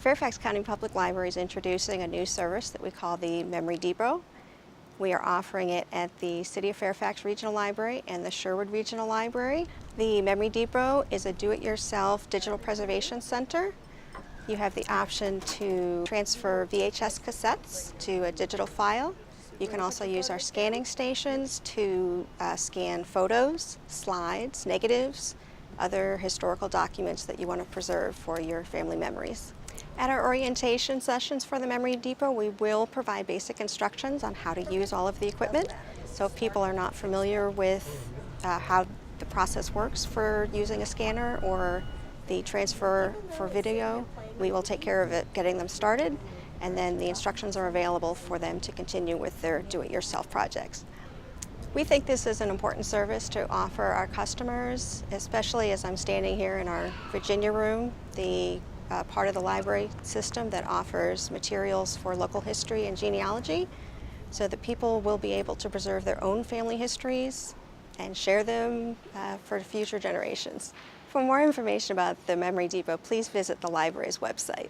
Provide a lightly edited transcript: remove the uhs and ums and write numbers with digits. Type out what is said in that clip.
Fairfax County Public Library is introducing a new service that we call the Memory Depot. We are offering it at the City of Fairfax Regional Library and the Sherwood Regional Library. The Memory Depot is a do-it-yourself digital preservation center. You have the option to transfer VHS cassettes to a digital file. You can also use our scanning stations to scan photos, slides, negatives, other historical documents that you want to preserve for your family memories. At our orientation sessions for the Memory Depot, we will provide basic instructions on how to use all of the equipment. So if people are not familiar with how the process works for using a scanner or the transfer for video, we will take care of it getting them started, and then the instructions are available for them to continue with their do-it-yourself projects. We think this is an important service to offer our customers, especially as I'm standing here in our Virginia room, the part of the library system that offers materials for local history and genealogy, so that people will be able to preserve their own family histories and share them for future generations. For more information about the Memory Depot, please visit the library's website.